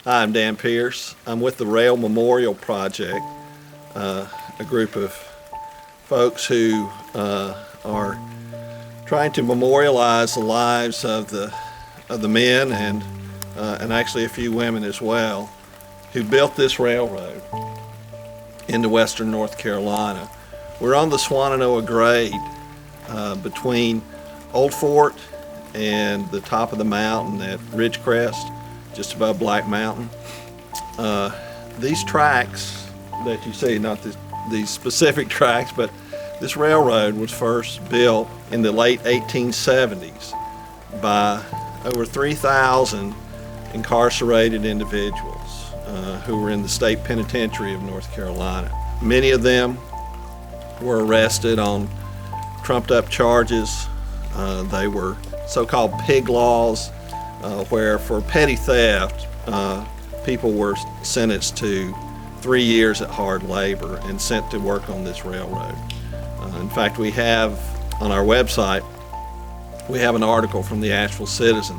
Hi, I'm Dan Pierce. I'm with the Rail Memorial Project, a group of folks who are trying to memorialize the lives of the men and actually a few women as well who built this railroad into western North Carolina. We're on the Swannanoa grade between Old Fort and the top of the mountain at Ridgecrest, just above Black Mountain. These tracks that you see, not these specific tracks, but this railroad was first built in the late 1870s by over 3,000 incarcerated individuals who were in the State Penitentiary of North Carolina. Many of them were arrested on trumped up charges. They were so-called pig laws, where for petty theft, people were sentenced to 3 years at hard labor and sent to work on this railroad. In fact, we have on our website, we have an article from the Asheville Citizen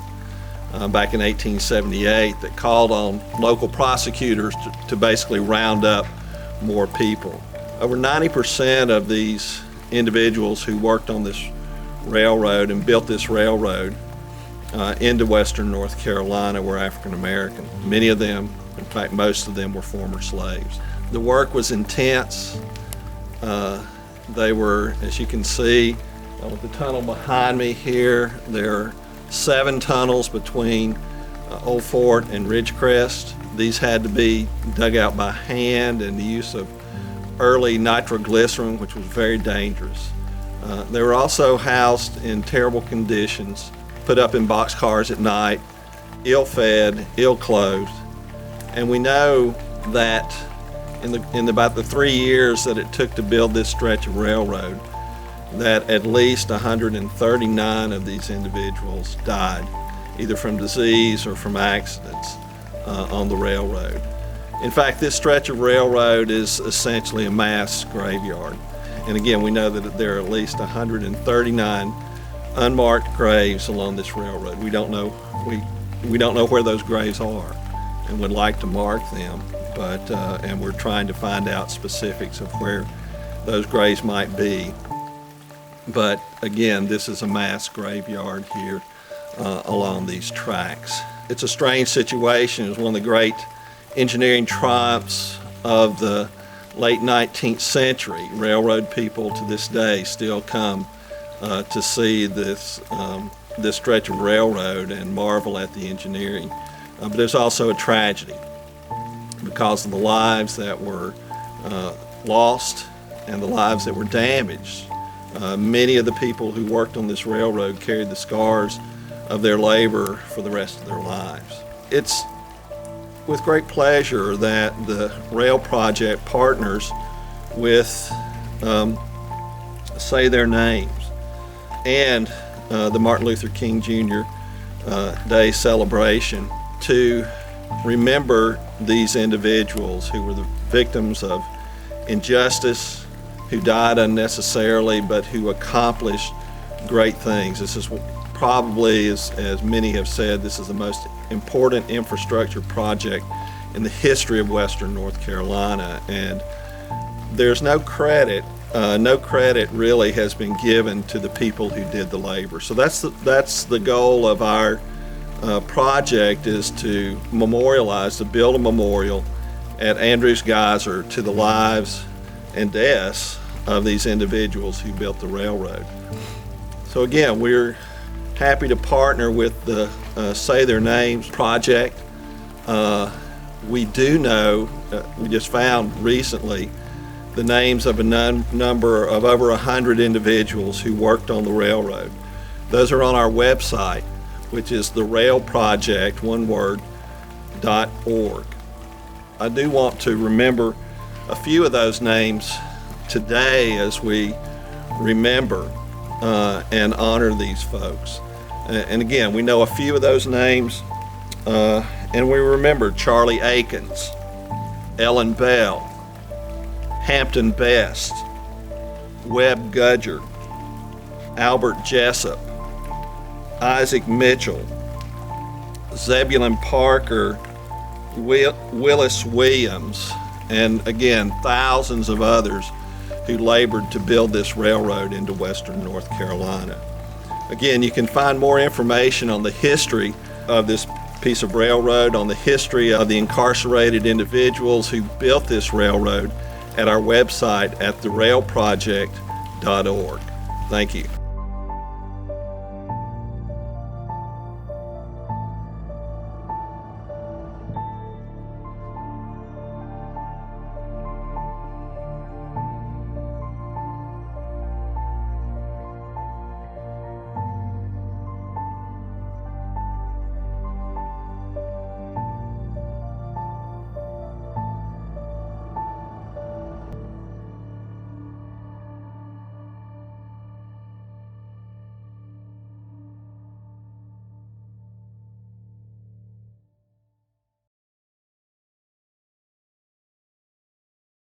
back in 1878 that called on local prosecutors to basically round up more people. Over 90% of these individuals who worked on this railroad and built this railroad into western North Carolina were African American. Many of them, in fact most of them, were former slaves. The work was intense. They were, as you can see, with the tunnel behind me here, there are 7 tunnels between Old Fort and Ridgecrest. These had to be dug out by hand and the use of early nitroglycerin, which was very dangerous. They were also housed in terrible conditions, put up in boxcars at night, ill-fed, ill-clothed. And we know that in about the 3 years that it took to build this stretch of railroad, that at least 139 of these individuals died, either from disease or from accidents on the railroad. In fact, this stretch of railroad is essentially a mass graveyard. And again, we know that there are at least 139 unmarked graves along this railroad. We don't know where those graves are and would like to mark them, but and we're trying to find out specifics of where those graves might be. But again, this is a mass graveyard here along these tracks. It's a strange situation. It's one of the great engineering triumphs of the late 19th century. Railroad people to this day still come to see this stretch of railroad and marvel at the engineering. But there's also a tragedy because of the lives that were lost and the lives that were damaged. Many of the people who worked on this railroad carried the scars of their labor for the rest of their lives. It's with great pleasure that the Rail Project partners with Say Their Names and the Martin Luther King Jr. Day celebration to remember these individuals who were the victims of injustice, who died unnecessarily, but who accomplished great things. This is probably, as many have said, this is the most important infrastructure project in the history of western North Carolina, and there's no credit really has been given to the people who did the labor. So that's the goal of our project, is to memorialize, to build a memorial at Andrews Geyser to the lives and deaths of these individuals who built the railroad. So again, we're happy to partner with the Say Their Names project. We do know, we just found recently, the names of a number of over 100 individuals who worked on the railroad. Those are on our website, which is therailproject, one word, .org. I do want to remember a few of those names today as we remember and honor these folks. And again, we know a few of those names, and we remember Charlie Akins, Ellen Bell, Hampton Best, Webb Gudger, Albert Jessup, Isaac Mitchell, Zebulon Parker, Willis Williams, and again, thousands of others who labored to build this railroad into western North Carolina. Again, you can find more information on the history of this piece of railroad, on the history of the incarcerated individuals who built this railroad at our website at therailproject.org. Thank you.